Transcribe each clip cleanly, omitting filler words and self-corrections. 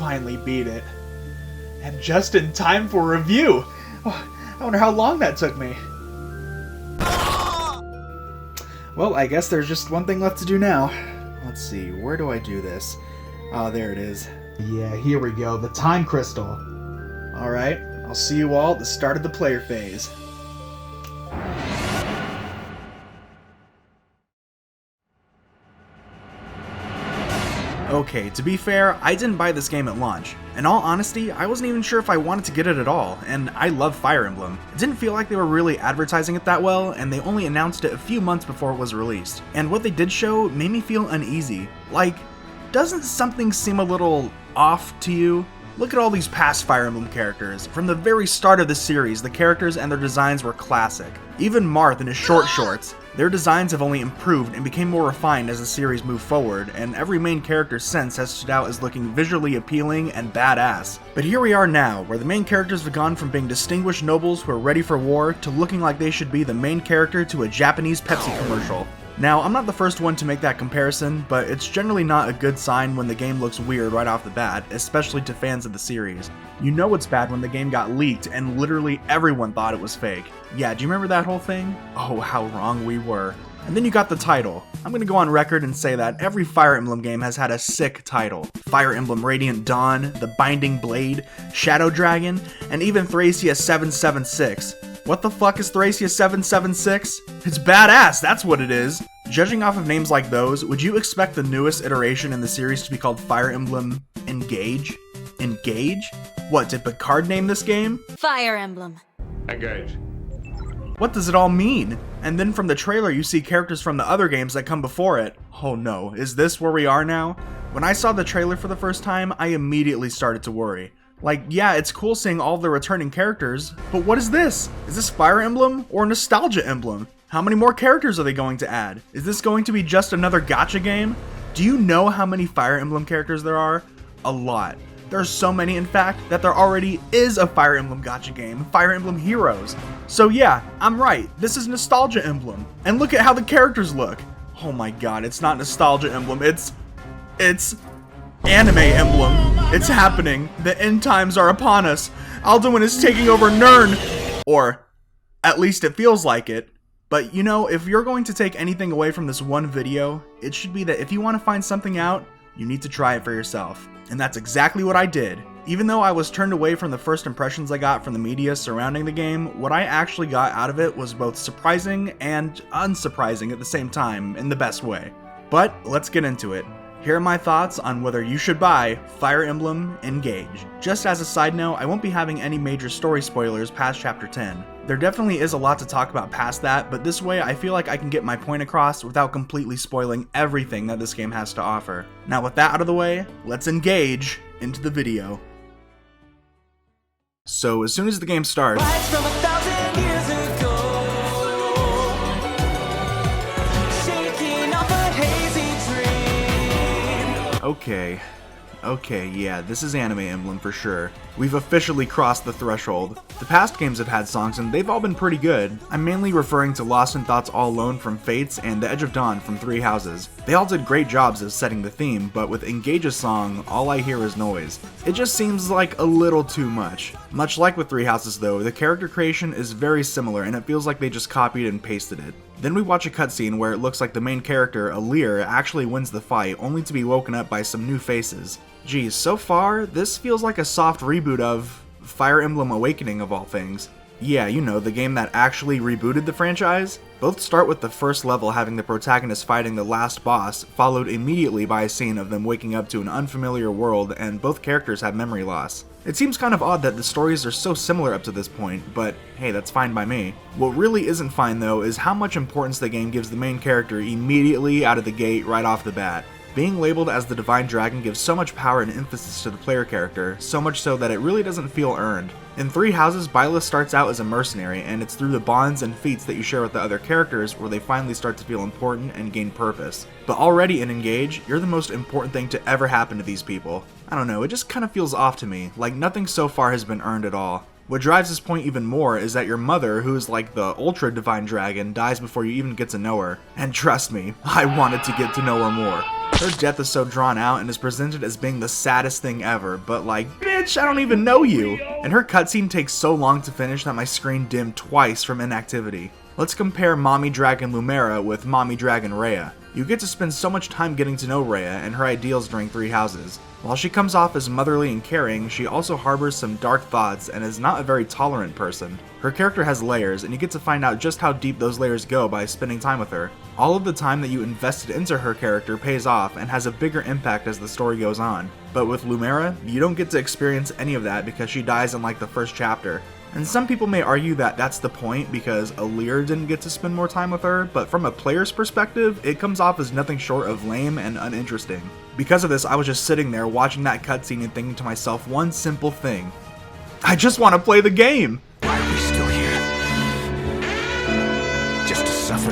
finally beat it. And just in time for review! Oh, I wonder how long that took me. Well, I guess there's just one thing left to do now. Let's see, where do I do this? Oh, there it is. Yeah, here we go, the time crystal. Alright, I'll see you all at the start of the player phase. Okay, to be fair, I didn't buy this game at launch. In all honesty, I wasn't even sure if I wanted to get it at all, and I love Fire Emblem. It didn't feel like they were really advertising it that well, and they only announced it a few months before it was released. And what they did show made me feel uneasy. Like, doesn't something seem a little off to you? Look at all these past Fire Emblem characters. From the very start of the series, the characters and their designs were classic. Even Marth in his short shorts. Their designs have only improved and became more refined as the series moved forward, and every main character since has stood out as looking visually appealing and badass. But here we are now, where the main characters have gone from being distinguished nobles who are ready for war to looking like they should be the main character to a Japanese Pepsi commercial. Now, I'm not the first one to make that comparison, but it's generally not a good sign when the game looks weird right off the bat, especially to fans of the series. You know it's bad when the game got leaked and literally everyone thought it was fake. Yeah, do you remember that whole thing? Oh, how wrong we were. And then you got the title. I'm gonna go on record and say that every Fire Emblem game has had a sick title. Fire Emblem Radiant Dawn, The Binding Blade, Shadow Dragon, and even Thracia 776. What the fuck is Thracia 776? It's badass, that's what it is! Judging off of names like those, would you expect the newest iteration in the series to be called Fire Emblem Engage? Engage? What, did Picard name this game? Fire Emblem. Engage. What does it all mean? And then from the trailer you see characters from the other games that come before it. Oh no, is this where we are now? When I saw the trailer for the first time, I immediately started to worry. Like, yeah, it's cool seeing all the returning characters, but what is this? Is this Fire Emblem or Nostalgia Emblem? How many more characters are they going to add? Is this going to be just another gacha game? Do you know how many Fire Emblem characters there are? A lot. There are so many, in fact, that there already is a Fire Emblem gacha game, Fire Emblem Heroes. So yeah, I'm right, this is Nostalgia Emblem. And look at how the characters look. Oh my god, it's not Nostalgia Emblem, it's Anime Emblem. It's happening. The end times are upon us. Alduin is taking over Nirn. Or, at least it feels like it. But you know, if you're going to take anything away from this one video, it should be that if you want to find something out, you need to try it for yourself. And that's exactly what I did. Even though I was turned away from the first impressions I got from the media surrounding the game, what I actually got out of it was both surprising and unsurprising at the same time, in the best way. But let's get into it. Here are my thoughts on whether you should buy Fire Emblem Engage. Just as a side note, I won't be having any major story spoilers past Chapter 10. There definitely is a lot to talk about past that, but this way I feel like I can get my point across without completely spoiling everything that this game has to offer. Now with that out of the way, let's engage into the video. So as soon as the game starts, Okay, yeah, this is Anime Emblem for sure. We've officially crossed the threshold. The past games have had songs and they've all been pretty good. I'm mainly referring to Lost in Thoughts All Alone from Fates and The Edge of Dawn from Three Houses. They all did great jobs of setting the theme, but with Engage's song, all I hear is noise. It just seems like a little too much. Much like with Three Houses though, the character creation is very similar and it feels like they just copied and pasted it. Then we watch a cutscene where it looks like the main character, Alir, actually wins the fight, only to be woken up by some new faces. Geez, so far, this feels like a soft reboot of Fire Emblem Awakening of all things. Yeah, you know, the game that actually rebooted the franchise. Both start with the first level having the protagonist fighting the last boss, followed immediately by a scene of them waking up to an unfamiliar world, and both characters have memory loss. It seems kind of odd that the stories are so similar up to this point, but hey, that's fine by me. What really isn't fine though is how much importance the game gives the main character immediately out of the gate right off the bat. Being labeled as the Divine Dragon gives so much power and emphasis to the player character, so much so that it really doesn't feel earned. In Three Houses, Byleth starts out as a mercenary, and it's through the bonds and feats that you share with the other characters where they finally start to feel important and gain purpose. But already in Engage, you're the most important thing to ever happen to these people. I don't know, it just kind of feels off to me, like nothing so far has been earned at all. What drives this point even more is that your mother, who is like the Ultra Divine Dragon, dies before you even get to know her. And trust me, I wanted to get to know her more. Her death is so drawn out and is presented as being the saddest thing ever, but like, bitch, I don't even know you! And her cutscene takes so long to finish that my screen dimmed twice from inactivity. Let's compare Mommy Dragon Lumera with Mommy Dragon Rhea. You get to spend so much time getting to know Rhea and her ideals during Three Houses. While she comes off as motherly and caring, she also harbors some dark thoughts and is not a very tolerant person. Her character has layers, and you get to find out just how deep those layers go by spending time with her. All of the time that you invested into her character pays off and has a bigger impact as the story goes on. But with Lumera, you don't get to experience any of that because she dies in like the first chapter. And some people may argue that that's the point because Alear didn't get to spend more time with her, but from a player's perspective, it comes off as nothing short of lame and uninteresting. Because of this, I was just sitting there watching that cutscene and thinking to myself one simple thing. I just want to play the game! Why are we still here? Just to suffer?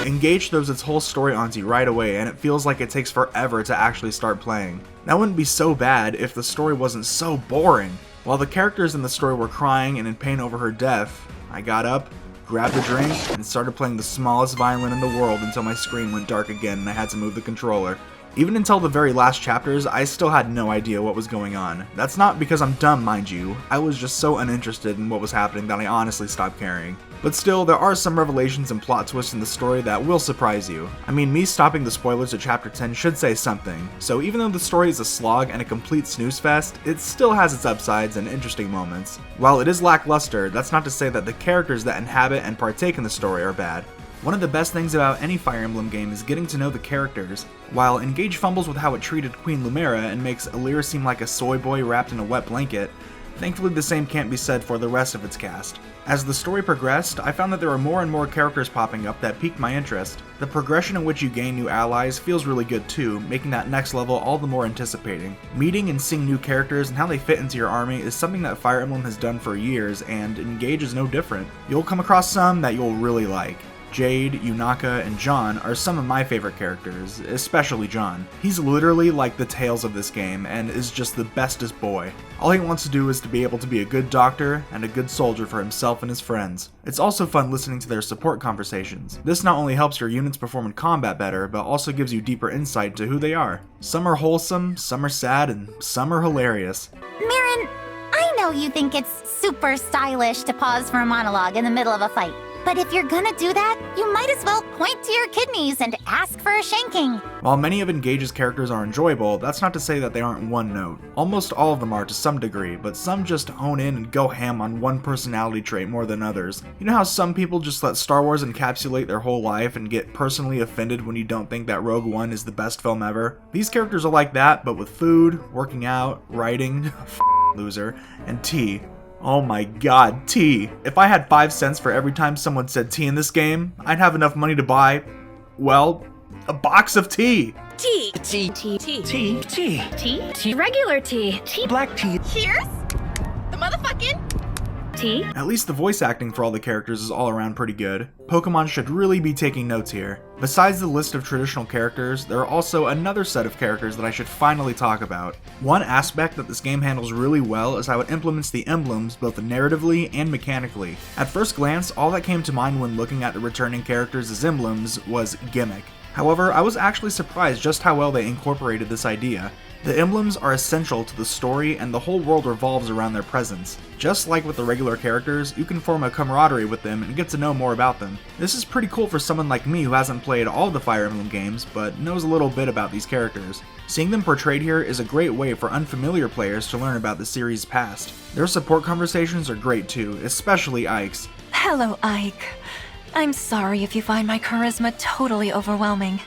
Engage throws its whole story onto you right away, and it feels like it takes forever to actually start playing. That wouldn't be so bad if the story wasn't so boring. While the characters in the story were crying and in pain over her death, I got up, grabbed a drink, and started playing the smallest violin in the world until my screen went dark again and I had to move the controller. Even until the very last chapters, I still had no idea what was going on. That's not because I'm dumb, mind you. I was just so uninterested in what was happening that I honestly stopped caring. But still, there are some revelations and plot twists in the story that will surprise you. I mean, me stopping the spoilers at chapter 10 should say something, so even though the story is a slog and a complete snooze fest, it still has its upsides and interesting moments. While it is lackluster, that's not to say that the characters that inhabit and partake in the story are bad. One of the best things about any Fire Emblem game is getting to know the characters. While Engage fumbles with how it treated Queen Lumera and makes Alear seem like a soy boy wrapped in a wet blanket, thankfully the same can't be said for the rest of its cast. As the story progressed, I found that there were more and more characters popping up that piqued my interest. The progression in which you gain new allies feels really good too, making that next level all the more anticipating. Meeting and seeing new characters and how they fit into your army is something that Fire Emblem has done for years, and Engage is no different. You'll come across some that you'll really like. Jade, Yunaka, and John are some of my favorite characters, especially John. He's literally like the Tails of this game and is just the bestest boy. All he wants to do is to be able to be a good doctor and a good soldier for himself and his friends. It's also fun listening to their support conversations. This not only helps your units perform in combat better, but also gives you deeper insight into who they are. Some are wholesome, some are sad, and some are hilarious. Mirren, I know you think it's super stylish to pause for a monologue in the middle of a fight. But if you're gonna do that, you might as well point to your kidneys and ask for a shanking. While many of Engage's characters are enjoyable, that's not to say that they aren't one note. Almost all of them are to some degree, but some just hone in and go ham on one personality trait more than others. You know how some people just let Star Wars encapsulate their whole life and get personally offended when you don't think that Rogue One is the best film ever? These characters are like that, but with food, working out, writing, loser, and tea. Oh my god, tea. If I had 5 cents for every time someone said tea in this game, I'd have enough money to buy, well, a box of tea. Tea. Tea. Tea. Tea. Tea. Tea. Tea. Tea. Regular tea. Tea. Black tea. Cheers. The motherfucking tea. At least the voice acting for all the characters is all around pretty good. Pokemon should really be taking notes here. Besides the list of traditional characters, there are also another set of characters that I should finally talk about. One aspect that this game handles really well is how it implements the emblems both narratively and mechanically. At first glance, all that came to mind when looking at the returning characters as emblems was gimmick. However, I was actually surprised just how well they incorporated this idea. The emblems are essential to the story and the whole world revolves around their presence. Just like with the regular characters, you can form a camaraderie with them and get to know more about them. This is pretty cool for someone like me who hasn't played all the Fire Emblem games, but knows a little bit about these characters. Seeing them portrayed here is a great way for unfamiliar players to learn about the series' past. Their support conversations are great too, especially Ike's. Hello, Ike. I'm sorry if you find my charisma totally overwhelming.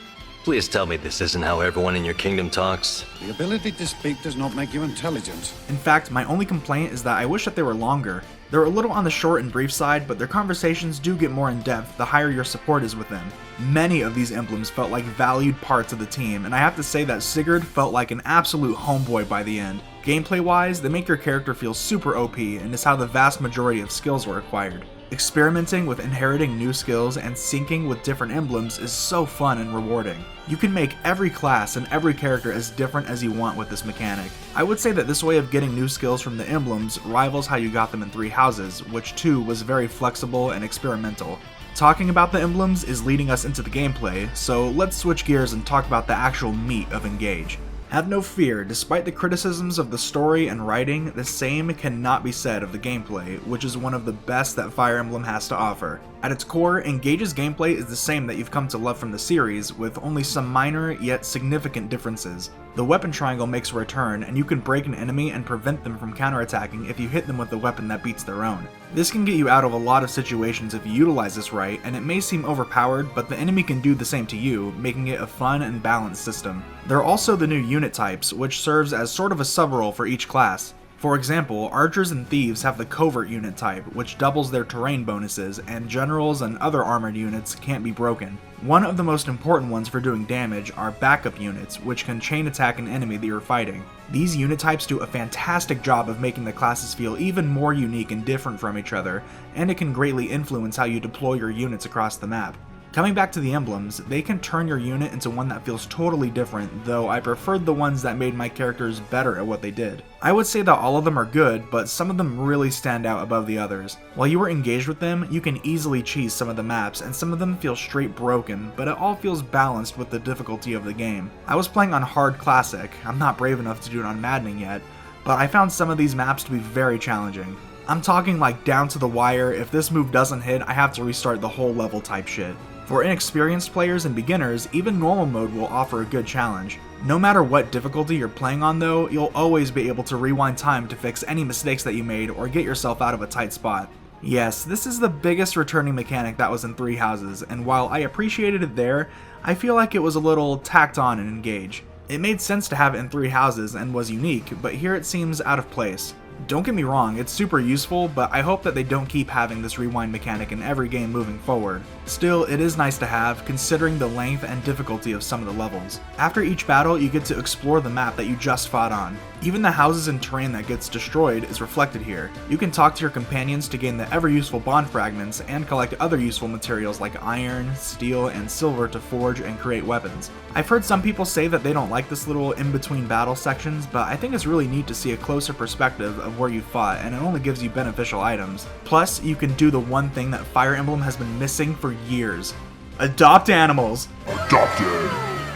Please tell me this isn't how everyone in your kingdom talks. The ability to speak does not make you intelligent. In fact, my only complaint is that I wish that they were longer. They're a little on the short and brief side, but their conversations do get more in depth the higher your support is with them. Many of these emblems felt like valued parts of the team, and I have to say that Sigurd felt like an absolute homeboy by the end. Gameplay wise, they make your character feel super OP, and is how the vast majority of skills were acquired. Experimenting with inheriting new skills and syncing with different emblems is so fun and rewarding. You can make every class and every character as different as you want with this mechanic. I would say that this way of getting new skills from the emblems rivals how you got them in Three Houses, which too was very flexible and experimental. Talking about the emblems is leading us into the gameplay, so let's switch gears and talk about the actual meat of Engage. Have no fear, despite the criticisms of the story and writing, the same cannot be said of the gameplay, which is one of the best that Fire Emblem has to offer. At its core, Engage's gameplay is the same that you've come to love from the series, with only some minor yet significant differences. The weapon triangle makes a return, and you can break an enemy and prevent them from counterattacking if you hit them with a weapon that beats their own. This can get you out of a lot of situations if you utilize this right, and it may seem overpowered, but the enemy can do the same to you, making it a fun and balanced system. There are also the new unit types, which serves as sort of a sub-role for each class. For example, archers and thieves have the covert unit type, which doubles their terrain bonuses, and generals and other armored units can't be broken. One of the most important ones for doing damage are backup units, which can chain attack an enemy that you're fighting. These unit types do a fantastic job of making the classes feel even more unique and different from each other, and it can greatly influence how you deploy your units across the map. Coming back to the emblems, they can turn your unit into one that feels totally different, though I preferred the ones that made my characters better at what they did. I would say that all of them are good, but some of them really stand out above the others. While you are engaged with them, you can easily cheese some of the maps, and some of them feel straight broken, but it all feels balanced with the difficulty of the game. I was playing on Hard Classic, I'm not brave enough to do it on Maddening yet, but I found some of these maps to be very challenging. I'm talking like down to the wire, if this move doesn't hit, I have to restart the whole level type shit. For inexperienced players and beginners, even normal mode will offer a good challenge. No matter what difficulty you're playing on though, you'll always be able to rewind time to fix any mistakes that you made or get yourself out of a tight spot. Yes, this is the biggest returning mechanic that was in Three Houses, and while I appreciated it there, I feel like it was a little tacked on in Engage. It made sense to have it in Three Houses and was unique, but here it seems out of place. Don't get me wrong, it's super useful, but I hope that they don't keep having this rewind mechanic in every game moving forward. Still, it is nice to have, considering the length and difficulty of some of the levels. After each battle, you get to explore the map that you just fought on. Even the houses and terrain that gets destroyed is reflected here. You can talk to your companions to gain the ever-useful bond fragments, and collect other useful materials like iron, steel, and silver to forge and create weapons. I've heard some people say that they don't like this little in-between battle sections, but I think it's really neat to see a closer perspective of where you fought, and it only gives you beneficial items. Plus, you can do the one thing that Fire Emblem has been missing for years. Adopt animals! Adopted!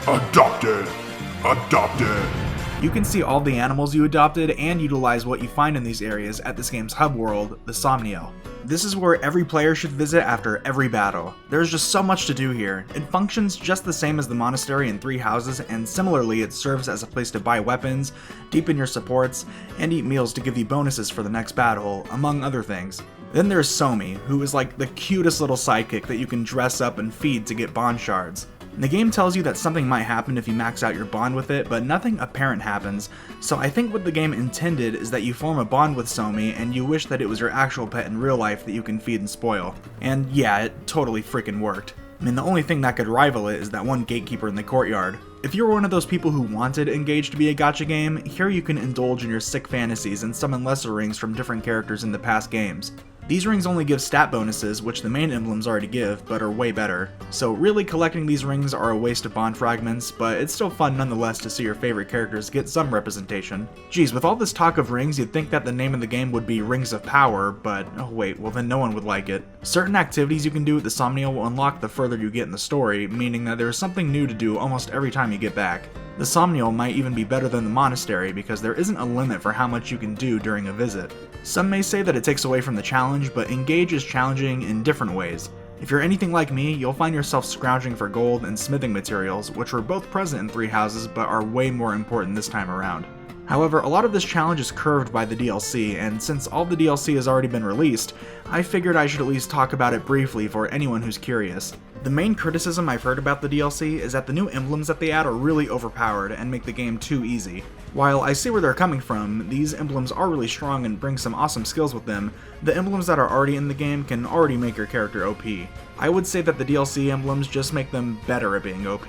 Adopted! Adopted! You can see all the animals you adopted and utilize what you find in these areas at this game's hub world, the Somniel. This is where every player should visit after every battle. There's just so much to do here. It functions just the same as the monastery in Three Houses, and similarly it serves as a place to buy weapons, deepen your supports, and eat meals to give you bonuses for the next battle, among other things. Then there's Somi, who is like the cutest little sidekick that you can dress up and feed to get bond shards. The game tells you that something might happen if you max out your bond with it, but nothing apparent happens, so I think what the game intended is that you form a bond with Somi and you wish that it was your actual pet in real life that you can feed and spoil. And yeah, it totally freaking worked. I mean, the only thing that could rival it is that one gatekeeper in the courtyard. If you were one of those people who wanted Engage to be a gacha game, here you can indulge in your sick fantasies and summon lesser rings from different characters in the past games. These rings only give stat bonuses, which the main emblems already give, but are way better. So really collecting these rings are a waste of bond fragments, but it's still fun nonetheless to see your favorite characters get some representation. Geez, with all this talk of rings, you'd think that the name of the game would be Rings of Power, but oh wait, well then no one would like it. Certain activities you can do with the Somniel will unlock the further you get in the story, meaning that there is something new to do almost every time you get back. The Somniel might even be better than the monastery because there isn't a limit for how much you can do during a visit. Some may say that it takes away from the challenge, but Engage is challenging in different ways. If you're anything like me, you'll find yourself scrounging for gold and smithing materials, which were both present in Three Houses but are way more important this time around. However, a lot of this challenge is curved by the DLC, and since all the DLC has already been released, I figured I should at least talk about it briefly for anyone who's curious. The main criticism I've heard about the DLC is that the new emblems that they add are really overpowered and make the game too easy. While I see where they're coming from, these emblems are really strong and bring some awesome skills with them, the emblems that are already in the game can already make your character OP. I would say that the DLC emblems just make them better at being OP.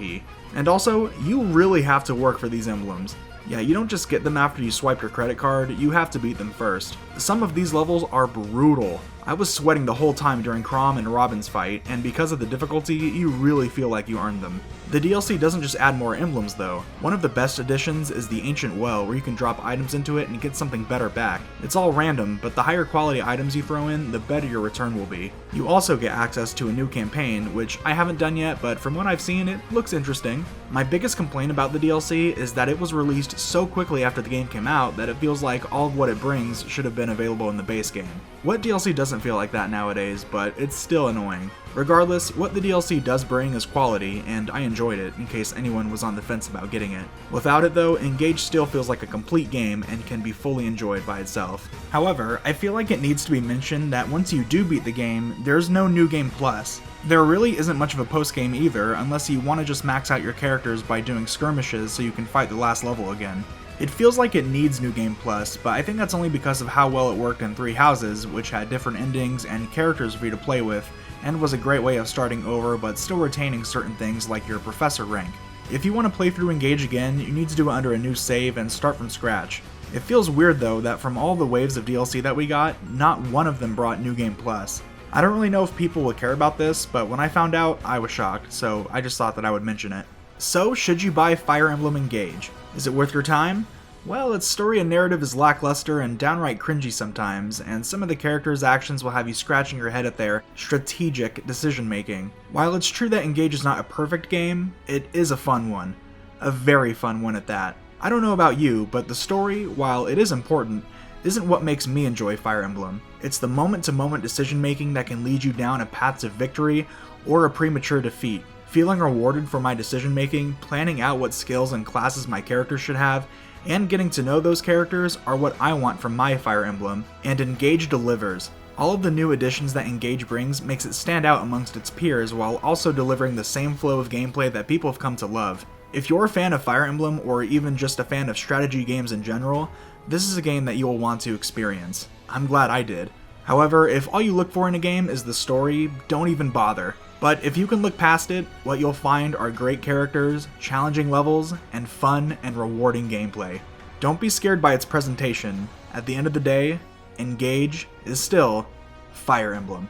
And also, you really have to work for these emblems. Yeah, you don't just get them after you swipe your credit card, you have to beat them first. Some of these levels are brutal. I was sweating the whole time during Chrom and Robin's fight, and because of the difficulty, you really feel like you earned them. The DLC doesn't just add more emblems though. One of the best additions is the Ancient Well, where you can drop items into it and get something better back. It's all random, but the higher quality items you throw in, the better your return will be. You also get access to a new campaign, which I haven't done yet, but from what I've seen, it looks interesting. My biggest complaint about the DLC is that it was released so quickly after the game came out that it feels like all of what it brings should have been available in the base game. What DLC doesn't feel like that nowadays, but it's still annoying. Regardless, what the DLC does bring is quality, and I enjoyed it, in case anyone was on the fence about getting it. Without it though, Engage still feels like a complete game and can be fully enjoyed by itself. However, I feel like it needs to be mentioned that once you do beat the game, there's no New Game Plus. There really isn't much of a post-game either, unless you want to just max out your characters by doing skirmishes so you can fight the last level again. It feels like it needs New Game Plus, but I think that's only because of how well it worked in Three Houses, which had different endings and characters for you to play with, and was a great way of starting over but still retaining certain things like your professor rank. If you want to play through Engage again, you need to do it under a new save and start from scratch. It feels weird though that from all the waves of DLC that we got, not one of them brought New Game Plus. I don't really know if people will care about this, but when I found out, I was shocked, so I just thought that I would mention it. So, should you buy Fire Emblem Engage? Is it worth your time? Well, its story and narrative is lackluster and downright cringy sometimes, and some of the characters' actions will have you scratching your head at their strategic decision making. While it's true that Engage is not a perfect game, it is a fun one. A very fun one at that. I don't know about you, but the story, while it is important, isn't what makes me enjoy Fire Emblem. It's the moment-to-moment decision making that can lead you down a path to victory or a premature defeat. Feeling rewarded for my decision making, planning out what skills and classes my character should have, and getting to know those characters are what I want from my Fire Emblem, and Engage delivers. All of the new additions that Engage brings makes it stand out amongst its peers while also delivering the same flow of gameplay that people have come to love. If you're a fan of Fire Emblem or even just a fan of strategy games in general, this is a game that you will want to experience. I'm glad I did. However, if all you look for in a game is the story, don't even bother. But if you can look past it, what you'll find are great characters, challenging levels, and fun and rewarding gameplay. Don't be scared by its presentation. At the end of the day, Engage is still Fire Emblem.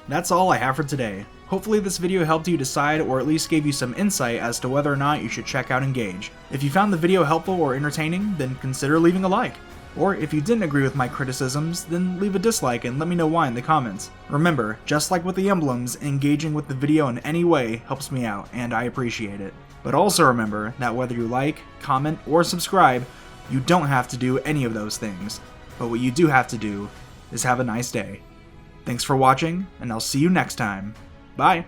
That's all I have for today. Hopefully this video helped you decide or at least gave you some insight as to whether or not you should check out Engage. If you found the video helpful or entertaining, then consider leaving a like. Or if you didn't agree with my criticisms, then leave a dislike and let me know why in the comments. Remember, just like with the emblems, engaging with the video in any way helps me out, and I appreciate it. But also remember that whether you like, comment, or subscribe, you don't have to do any of those things. But what you do have to do is have a nice day. Thanks for watching, and I'll see you next time. Bye!